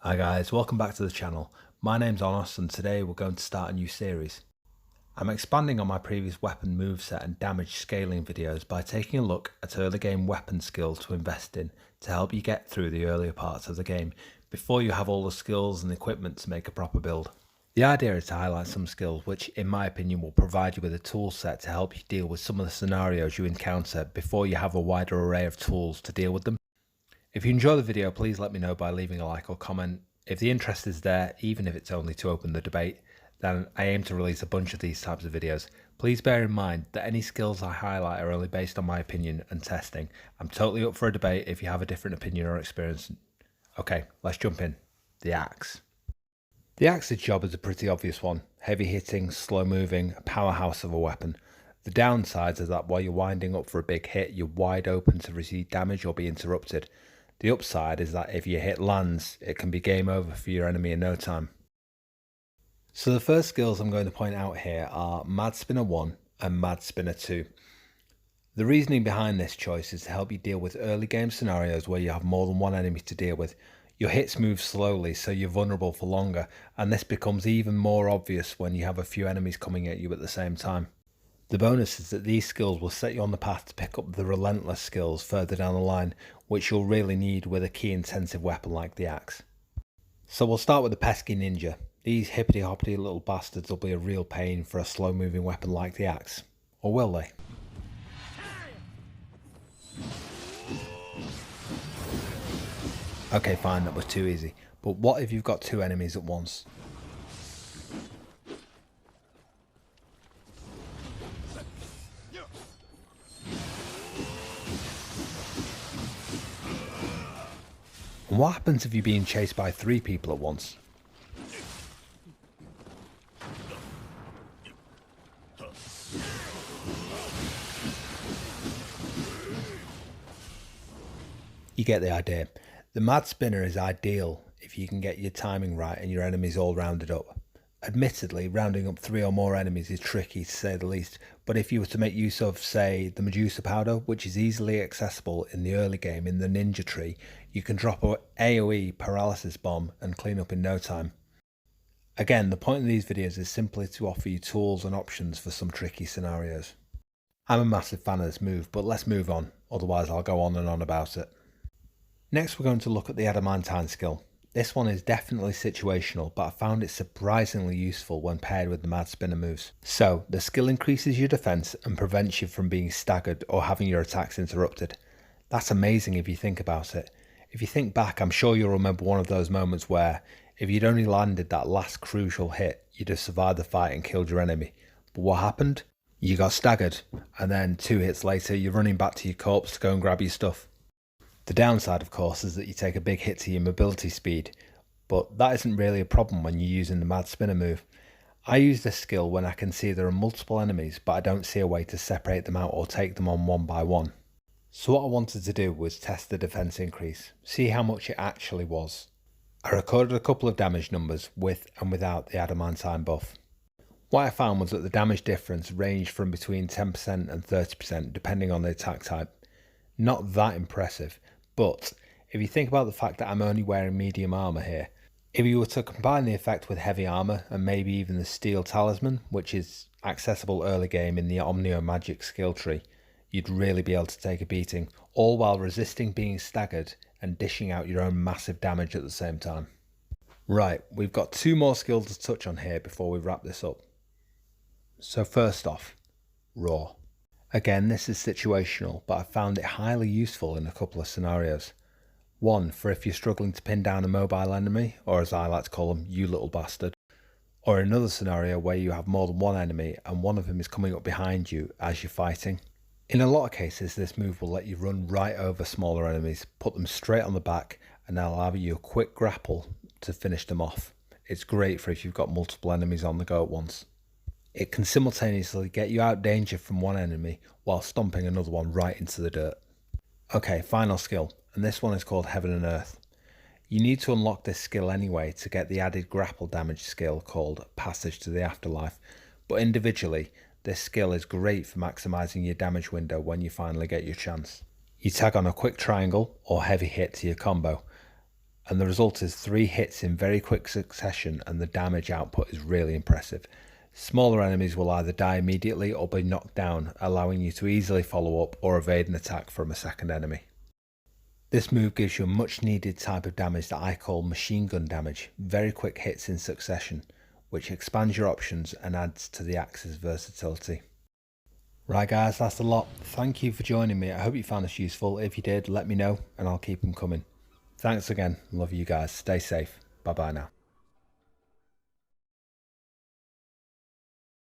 Hi guys, welcome back to the channel. My name's Onos and today we're going to start a new series. I'm expanding on my previous weapon moveset and damage scaling videos by taking a look at early game weapon skills to invest in to help you get through the earlier parts of the game before you have all the skills and equipment to make a proper build. The idea is to highlight some skills which in my opinion will provide you with a tool set to help you deal with some of the scenarios you encounter before you have a wider array of tools to deal with them. If you enjoy the video, please let me know by leaving a like or comment. If the interest is there, even if it's only to open the debate, then I aim to release a bunch of these types of videos. Please bear in mind that any skills I highlight are only based on my opinion and testing. I'm totally up for a debate if you have a different opinion or experience. Okay, let's jump in. The axe. The axe's job is a pretty obvious one. Heavy hitting, slow moving, a powerhouse of a weapon. The downsides are that while you're winding up for a big hit, you're wide open to receive damage or be interrupted. The upside is that if your hit lands, it can be game over for your enemy in no time. So the first skills I'm going to point out here are Mad Spinner 1 and Mad Spinner 2. The reasoning behind this choice is to help you deal with early game scenarios where you have more than one enemy to deal with. Your hits move slowly, so you're vulnerable for longer, and this becomes even more obvious when you have a few enemies coming at you at the same time. The bonus is that these skills will set you on the path to pick up the relentless skills further down the line, which you'll really need with a key intensive weapon like the axe. So we'll start with the pesky ninja. These hippity hoppity little bastards will be a real pain for a slow moving weapon like the axe. Or will they? Okay fine, that was too easy. But what if you've got two enemies at once? And what happens if you're being chased by three people at once? You get the idea. The Mad Spinner is ideal if you can get your timing right and your enemies all rounded up. Admittedly, rounding up three or more enemies is tricky to say the least, but if you were to make use of, say, the Medusa powder, which is easily accessible in the early game in the ninja tree, you can drop a AoE paralysis bomb and clean up in no time. Again, the point of these videos is simply to offer you tools and options for some tricky scenarios. I'm a massive fan of this move, but let's move on, otherwise I'll go on and on about it. Next we're going to look at the adamantine skill. This one is definitely situational, but I found it surprisingly useful when paired with the Mad Spinner moves. So, the skill increases your defense and prevents you from being staggered or having your attacks interrupted. That's amazing if you think about it. If you think back, I'm sure you'll remember one of those moments where, if you'd only landed that last crucial hit, you'd have survived the fight and killed your enemy. But what happened? You got staggered, and then 2 hits later you're running back to your corpse to go and grab your stuff. The downside, of course, is that you take a big hit to your mobility speed, but that isn't really a problem when you're using the Mad Spinner move. I use this skill when I can see there are multiple enemies, but I don't see a way to separate them out or take them on one by one. So what I wanted to do was test the defense increase, see how much it actually was. I recorded a couple of damage numbers with and without the adamantine buff. What I found was that the damage difference ranged from between 10% and 30% depending on the attack type. Not that impressive. But if you think about the fact that I'm only wearing medium armour here, if you were to combine the effect with heavy armour and maybe even the steel talisman, which is accessible early game in the Nioh magic skill tree, you'd really be able to take a beating, all while resisting being staggered and dishing out your own massive damage at the same time. Right, we've got 2 more skills to touch on here before we wrap this up. So first off, Raw. Again, this is situational, but I found it highly useful in a couple of scenarios. One, for if you're struggling to pin down a mobile enemy, or as I like to call them, you little bastard. Or another scenario where you have more than one enemy and one of them is coming up behind you as you're fighting. In a lot of cases, this move will let you run right over smaller enemies, put them straight on the back, and allow you a quick grapple to finish them off. It's great for if you've got multiple enemies on the go at once. It can simultaneously get you out danger from one enemy while stomping another one right into the dirt. Okay, final skill, and this one is called Heaven and Earth. You need to unlock this skill anyway to get the added grapple damage skill called Passage to the Afterlife, but individually, this skill is great for maximising your damage window when you finally get your chance. You tag on a quick triangle or heavy hit to your combo. and the result is 3 hits in very quick succession, and the damage output is really impressive. Smaller enemies will either die immediately or be knocked down, allowing you to easily follow up or evade an attack from a second enemy. This move gives you a much needed type of damage that I call machine gun damage, very quick hits in succession, which expands your options and adds to the axe's versatility. Right guys, that's a lot. Thank you for joining me. I hope you found this useful. If you did, let me know and I'll keep them coming. Thanks again. Love you guys. Stay safe. Bye bye now.